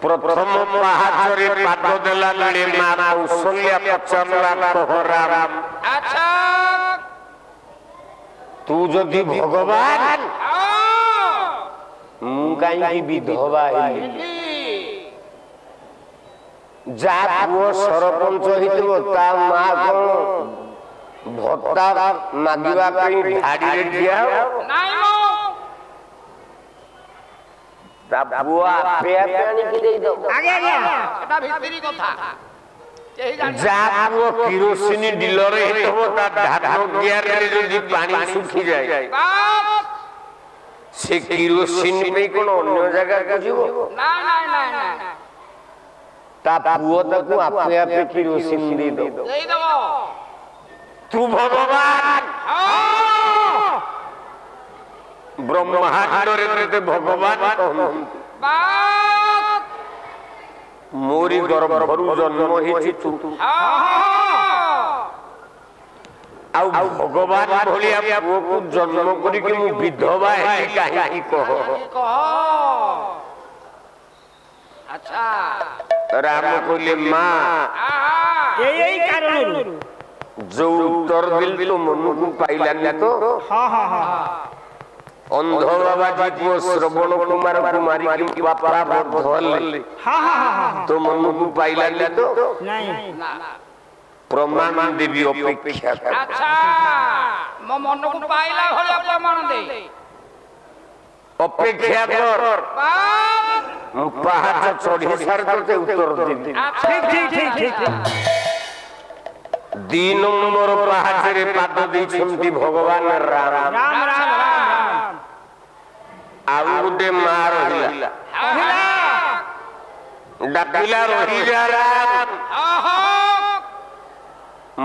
प्रथम पाहाचरे पाद देला बेले मा कौशल्या पचारला तोहराम अच्छा तू जदि भगवान मु काई विधवा जा पुओ सरपंच हितबो ता मा कोन भत्ता मागिबा पई ढाडी रे ठिया नाही मो ता बुआ पे पानी की देई दो आगे आगे एटा भितरी कथा केही जान जा पुओ किरोसिनी डीलर हितबो ता ढाडो गियर रे जदि पानी सुखी जाय बाप से किरोसिन पे कोन अन्य जगह को जीवो ना ना ना ना ता पुओ तक आपे आपे किरोसिन दे दो देई दबो तू भगवान ब्रह्मांड रे भगवान बाप मोरी गर्भरु जन्म हिची तू आउ भगवान भलिया पुओ को जन्म करी कि मु विधवा है काहे कहो अच्छा राम कहले मां यही कारण जो उत्तर दिल तो मन को पाइला न तो हां हां हां अंध बाबा जी को श्रवण कुमार कुमारी की बापा धल हां हां हां तो मन को पाइला न तो नहीं प्रमाण देवी अपेक्षा अच्छा मो मन को पाइला भलिया प्रमाण दे अपेक्षा कर पहाड़ चढ़ी सार तो उत्तर देवी ठीक ठीक ठीक ठीक दी नंबर पहाड़ पाद दी भगवान राम राम राम राम आउ गोटे मां रहिला डाकिला रही जा राम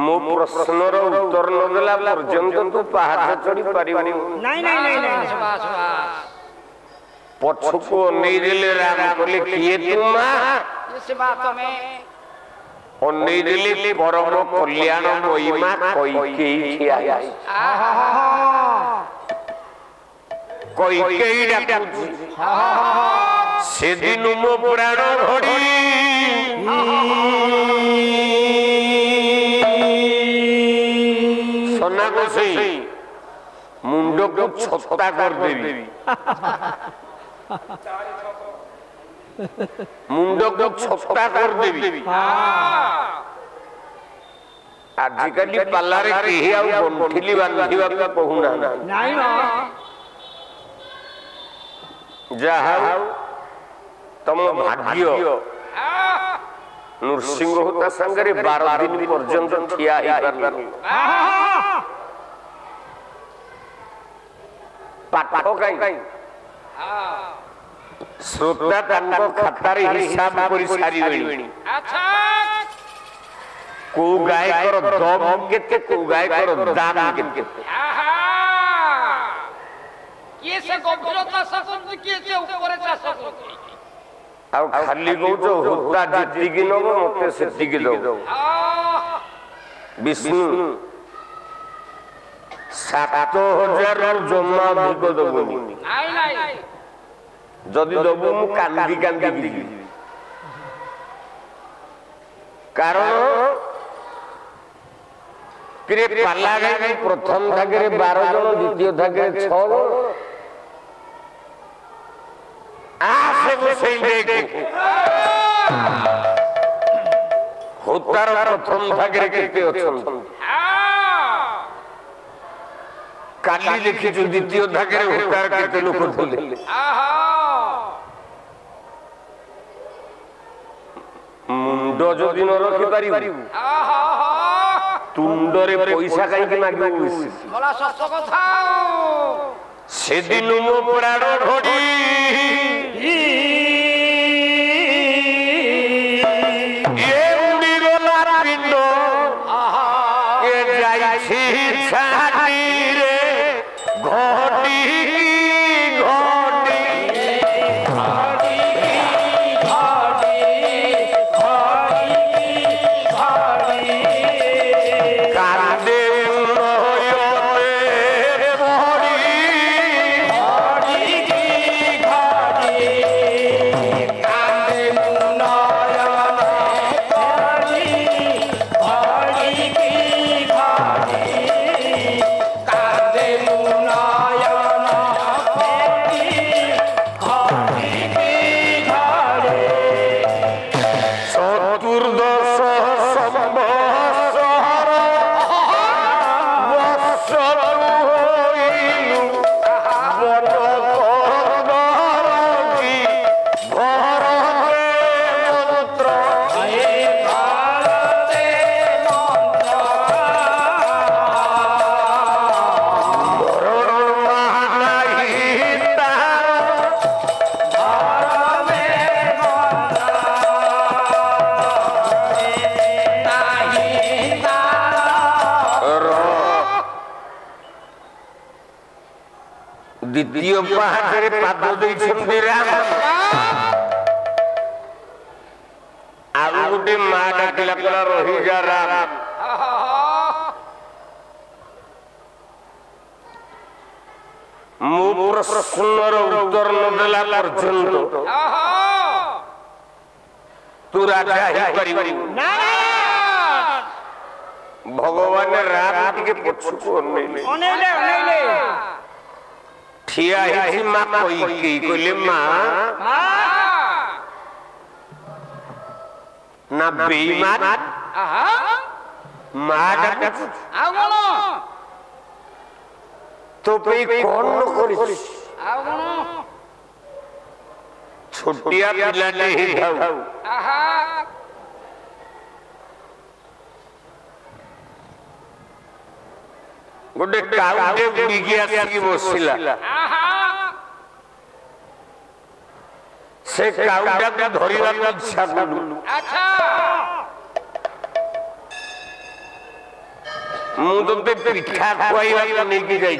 मो प्रश्नर उत्तर न देला पर्यंत तू पहाड़ चढ़ी पारिबनी नहीं नहीं नहीं नहीं बस बस पछको नहीं देले राम कहले किए तू मां इस बात में नहीं देले परम कल्याण महिमा कोई के ठिया कोई के डाकुची से दिन मो पुराण घड़ी सोना को सही मुंड को छत्ता कर देवी मुंड को छत्ता कर देवी आजिकली पालारे केही आ बंठिली बांधिबा का कहूना नहीं ना जहा तम भाग्य नृसिंह होता संगरे 12 दिन पर्यंत ठिया ही परलनी पाठ काई श्रोता तांको खातारे हिसाब करी सारी बेणी अच्छा को गाय कर दम केते को गाय कर दाम केते किए से गंभीरता शासन किए से ऊपर शासन आ खाली कहू हुत्ता जिति कि नबो मते सेति कि दो विष्णु 7000 जमा भिको दबुनी नहीं नहीं जदि दबु मु कांदी कांदी गिरी कारण किरे पाला गाय प्रथम थागरे 12 जन द्वितीय थागरे 6 जन आसे बसई देख होतार प्रथम भागरे केते अछन काली देखि जो द्वितीय भागरे होतार केते लोक थले मुंडो जो दिन रखि पारिबु तुंडरे पैसा काई के मागिबु मला सत्य कथा सेदिन मो पुराण घड़ी ये उड़ी रोला पिंड ये जाइछि छाती रे घोटी घोटी कांदे रोयोते ଦ୍ୱିତୀୟ ପାହାଚରେ ପାଦ ଦେଇଛନ୍ତି ରାମ। ଆଉ ଗୋଟେ ମା ଡାକିଲା କହିଲା ରହିଯା ରାମ। ମୋ ପ୍ରଶ୍ନର ଉତ୍ତର ନଦେଲା ପର୍ଯ୍ୟନ୍ତ ତୁ ରାଜା ହେଇପାରିବୁ। ଭଗବାନ ରାମ ଟିକେ ପଛକୁ ଅନେଇଲେ ଠିଆ ହେଇଛି ମା କଇକେୟୀ କହିଲେ ମା ନା ବେଇମାନ ମା ଡାକୁଛୁ तो पे कौन करी छोटिया पिलाटे ही थाउ गोटे काउटे बुड़ीकी आसी बसिला से काउटा को धरिबा को इच्छा कलु। अच्छा मु तो पिठा खुआइबा नेकी जाई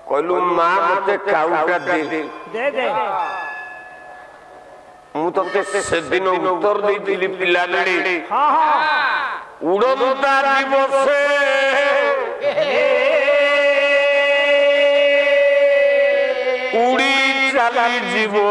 कहलु मां मते काउटा दे मु तो से दिन उत्तर देइली पिला लड़ी उड़नता दिवसे उड़ी चली जीवो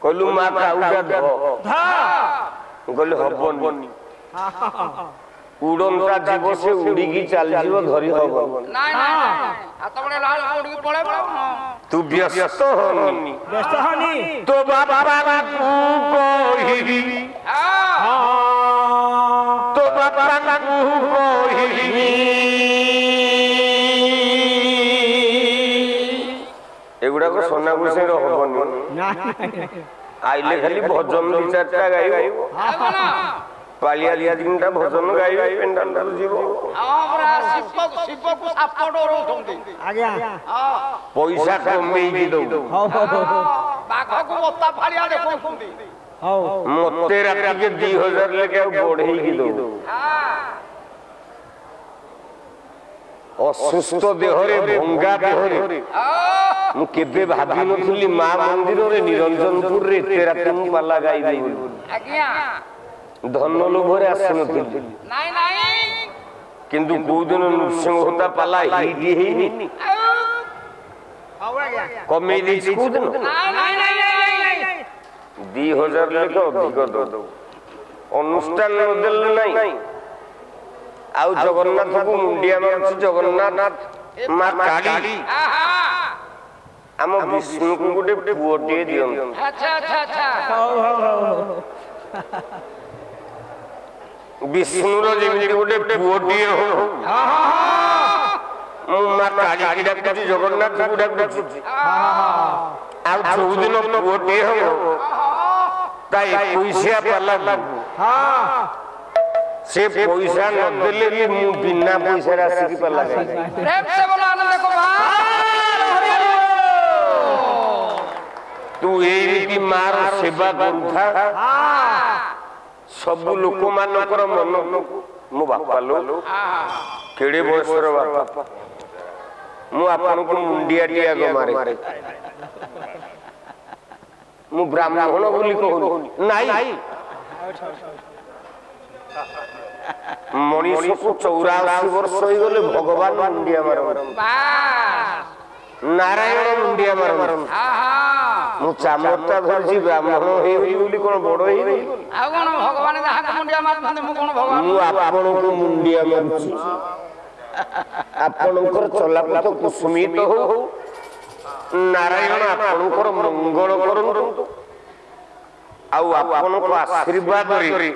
कहलु मां काउटा धो कहलु हबनी उड़नता जीव से उड़ीकी चल जीव धरी हबो नाही हाथ बडे लाल उड़ीकी पळे तू व्यस्त होनी तो बाबा को कहिबी तो बाबा को कहिबी एगुडा को सोना गुसे हबनी आइले खाली भजन दि चारटा गाइबो पालिया लिया दिनटा भजन गाइबो पेंडाल दाल जीवो हमरा शिव को सापड रोथंती आज्ञा पैसा कमेई की दो बाघ को मोता फाड़िया देखंती मते राती के 2000 लेके बढ़ेई की दो असुस्थ देहरे भंगा देहरे मु केबे भाबी नथुली मां मंदिर रे निरंजनपुर रे एते राती मु पाला गाई दे आज्ञा धन लोभरे आसी नथुली नाही नाही किंतु को दिन नृसिंह होता पाला हिडी हेनी कमे दी को दिन नाही नाही 2000 लेके अधिक दो अनुष्ठान नदेल नाही आउ जगन्नाथ को मुंडिया मारछ जगन्नाथ मां काली आम विष्णु को गोटे पुओटे दियन अच्छा अच्छा अच्छा विष्णु रो जेमि गोटे पुओटे हो मु मां काली डाकछि जगन्नाथ को डाकछि आउ 14 दिन पुओटे हो ताई पैसा पाला हां से पैसा न देले भी मु बिना पैसा राशि की पाला प्रेम से बोलो आनंद कुमार तू एरी मार सेवा करूथा सब लोक मानकर मन मो बापा लो केड़े बयसर बापा मु आपन को मुंडिया टिया को मारे मु ब्राह्मण बोली कहू नाही मनीष को 84 वर्ष हो गले भगवान मुंडिया मार नारायण मुंडिया मार मु चामरता धरछि ब्राह्मण हे बोली कोन बड़ हे आ कोन भगवान जहा मुंडिया ମାରୁଛନ୍ତି ମୁଁ କଣ ଭଗବାନ ମୁଁ ଆପଣଙ୍କୁ ମୁଣ୍ଡିଆ ମାରୁଛି ଆପଣଙ୍କର ଚଲାପଥ କୁସୁମିତ ହଉ ନାରାୟଣ ଆପଣଙ୍କର ମଙ୍ଗଳ କରନ୍ତୁ ଆଉ ଆପଣଙ୍କ ଆଶୀର୍ବାଦରେ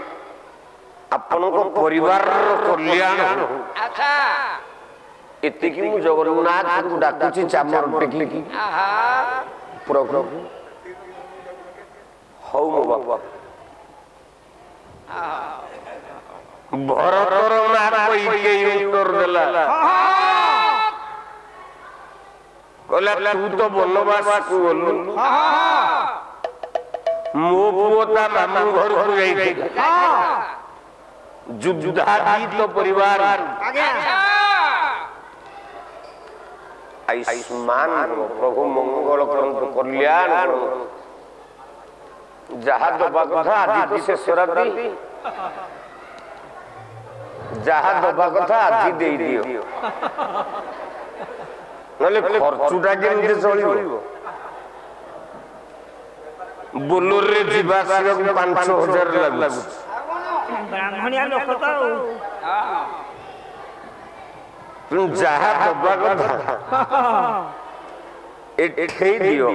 ଆପଣଙ୍କ ପରିବାରର କଲ୍ୟାଣ ହଉ। ଆଚ୍ଛା ଏତିକି ମୁଁ ଜଗନ୍ନାଥଙ୍କୁ ଡାକୁଛି ଚାମର ଟେକିକି ପ୍ରଭୁ ହଉ ମୋ ବାବା ଭରତର ମା କଇକେଇ ଉତ୍ତର ଦେଲା କହିଲା ତୁ ତ ବନବାସକୁ ଗଲୁ ମୋ ପୁଅ ତା ମାମୁଁ ଘରକୁ ଯାଇଥିଲା ଯୁଦ୍ଧାତୀତ ପରିବାର ଆୟୁଷ୍ମାନ ପ୍ରଭୁ ମଙ୍ଗଳ କରନ୍ତୁ କଲ୍ୟାଣ କରନ୍ତୁ ଯାହା ଦବା କଥା ଆଜି ଶେଷ ରାତି ଯାହା ଦବା କଥା ଆଜି ଦେଇଦିଅ ନହେଲେ ଖର୍ଚ୍ଚଟା କେମିତି ଚଳିବ ବୋଲେରୋରେ ଯିବା ଆସିବାକୁ 5,000 ଲାଗୁଛି ବ୍ରାହ୍ମଣିଆ ଲୋକ ତ ଯାହା ଦବା କଥା ଏଠେଇ ଦିଅ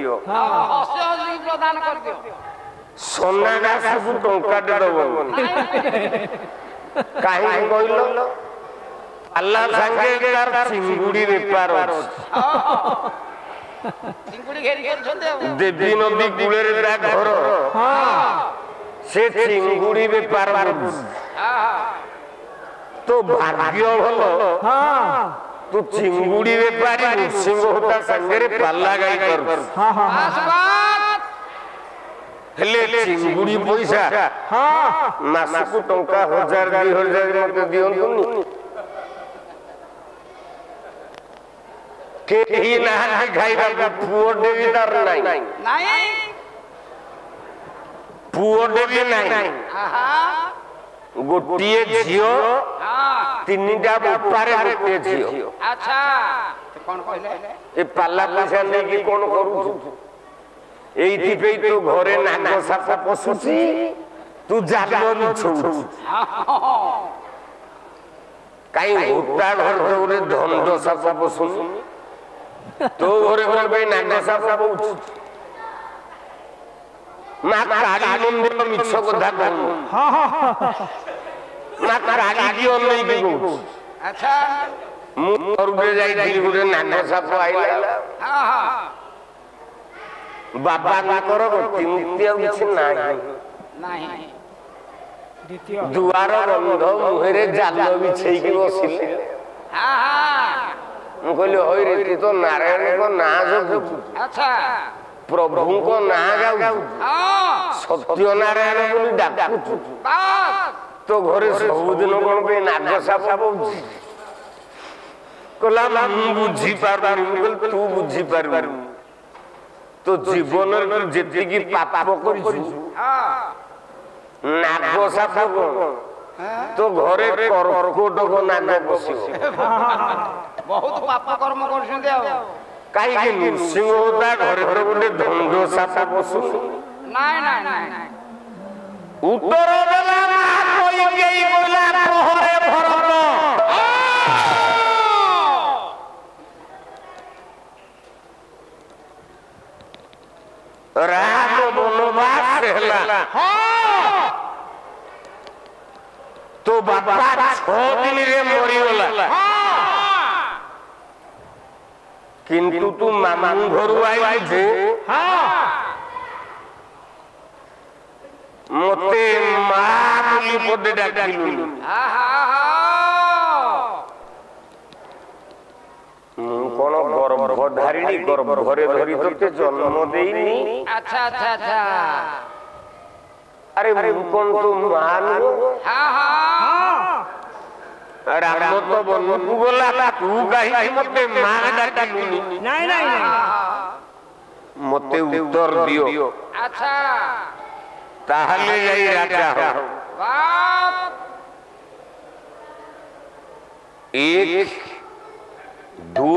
ପ୍ରଦାନ କରିଦିଅ সোনা ସବୁ ଟଙ୍କାଟେ ଦବନି କାହିଁକି କହିଲ ଆଲ୍ଲା ସାଙ୍ଗେ ତାର ଚିଙ୍ଗୁଡି ବେପାର ଅଛି ଚିଙ୍ଗୁଡି ଘେରି କରୁଛନ୍ତି ଆଉ ଦେବୀ ନଦୀ କୂଳରେ ତା ଘର ସେ ଚିଙ୍ଗୁଡି ବେପାର କରୁଛି তো ভাগ্য ভালো তু চিঙ্গুড়ি বেপারি নৃসিংহ তা সাঙ্গেরে পাল্লা গাই কর হেলে চিঙ্গুড়ি পয়সা মাসকু টঙ্কা 1,000-2,000 মতে দিয়ন্তুনি কেহি নাহাନ୍ତି ଖାଇବା ପୁଅଟେ ବି ତାର ନାହିଁ ନାହିଁ ପୁଅଟେ ବି ନାହିଁ ଗୋଟିଏ ଝିଅ ତିନିଟା ବାପାରେ ଗୋଟିଏ ଝିଅ ଆଚ୍ଛା କଣ କହିଲେ ଏ ପାଲା ପଇସା ନେଇକି କଣ କରୁଛୁ ଏଇଥିପାଇଁ ତୋ ଘରେ ନାଗ ସାପ ପଶୁଛି ତୁ ଜାଲ ବିଛଉଛୁ କାଇଁ ଗୋଟା ଘର ଗୋଟେ ଧଣ୍ଡ ସାପ ପଶୁନି ତୋ ଘରେ କଣ ପାଇଁ ନାଗ ସାପ ପଶୁଛି ମା କାଳୀ ମନ୍ଦିର ମିଛ କଥା କହୁନୁ ମା କାଳୀ କି ଅନେଇକି କହୁଛୁ ଆଚ୍ଛା ମୁଁ ଘରକୁ ଯାଇଥିଲି ଗୋଟେ ନାଗ ସାପ ଆଇଲା ବାବାଙ୍କର ତିମିତି ଆଉ କିଛି ନାହିଁ ନାହିଁ ଦୁଆର ବନ୍ଧ ମୁହଁରେ ଜାଲ ବିଛେଇକି ବସିଲେ ମୁଁ କହିଲି ହଇରେ ତୁ ତ ନାରାୟଣଙ୍କ ନାଁ ଜପୁଛୁ ଆଚ୍ଛା ପ୍ରଭୁଙ୍କ ନାଁ ଗାଉଛୁ ସତ୍ୟ ନାରାୟଣ ବୋଲି ଡାକୁଛୁ ତୋ ଘରେ ସବୁଦିନ କଣ ପାଇଁ ନାଗ ସାପ ପଉଛି କହିଲା ମୁଁ ବୁଝିପାରୁନି ମୁଁ କହିଲି ତୁ ବୁଝିପାରିବୁନି তো জীবনের যেতিকি পাপ করিছু নাগ সাপ কোন তো ঘরে কর্কটক নাগ বসিব বহুত পাপ কর্ম করছন্তি আও কাইকি নৃসিংহ তা ঘরে ঘরে গোটে ধন্ড সাপ বসু নাই নাই নাই উত্তর দেলা মা কইকেই কইলা প্রহরে ভরত রাম বনবাস হেলা তো বাবা 6 দিনে মরিগলা কিন্তু তু মামু ঘরু আইছে মতে মা বলি পদে ডাকিলু কোন গর্ভধারিণী গর্ভরে ধরি তোকে জন্ম দেইনি আচ্ছা আচ্ছা আচ্ছা আরে কোন তো মান রাম তো বনকু গলা তু কাহি মতে মা ডাকিলুনি নাই নাই নাই মতে উত্তর দিও আচ্ছা তাহলে যাই রাজা হও বাপ এক 2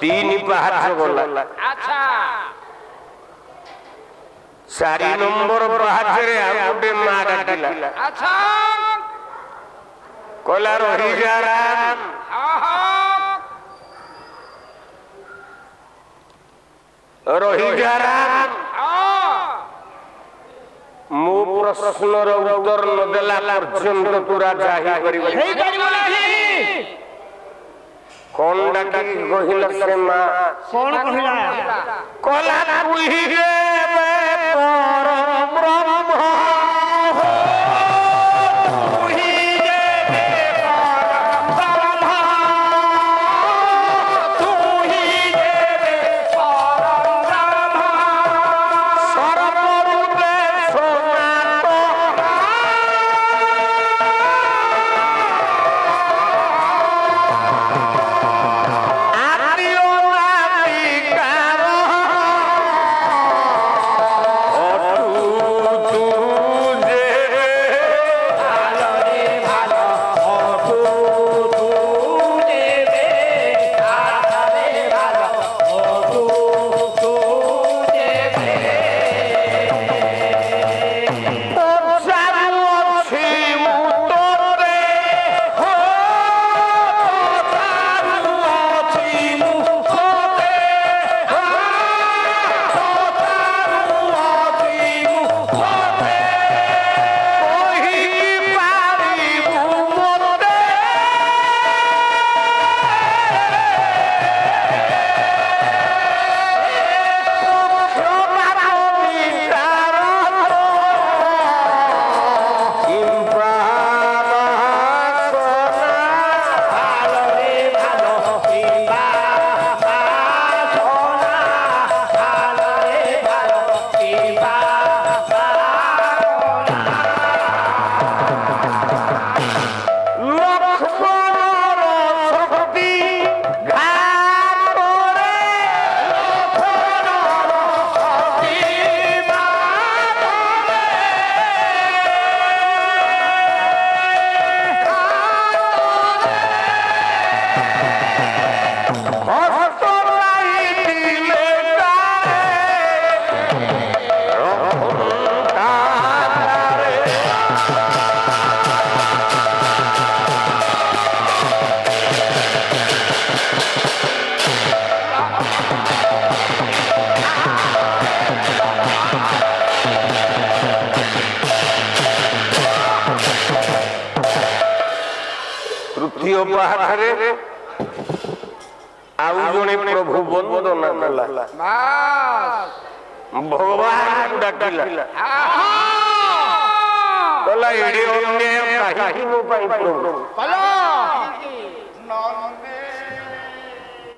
3 পাহাড় গলা আচ্ছা 4 নম্বর পাহাচরে আর গোটে মা ডাকিলা আচ্ছা কলা রহি যা রাম রহি যা রাম মো প্রশ্নর উত্তর নদেলা পর্যন্ত তুরা যাহি করিব হেই পারিব নাই কোন ডাকি কহিল সে মা কোন কহিলা কলা তুহি রে পরম ব্রহ্ম তুহি রে পরম ব্রহ্ম তুহি রে পরম ব্রহ্ম সর্বরূপে সনাতন আদিও নাবিকার ତୃତୀୟ ପାହାଚରେ ଆଉ ଜଣେ ପ୍ରଭୁ ବନ୍ଦନା କଲା ଭଗବାନ ଡାକିଲା କହିଲା ଏଡି ଅନ୍ୟାୟ କାହିଁକି ମୋ ପାଇଁ ପ୍ରଭୁ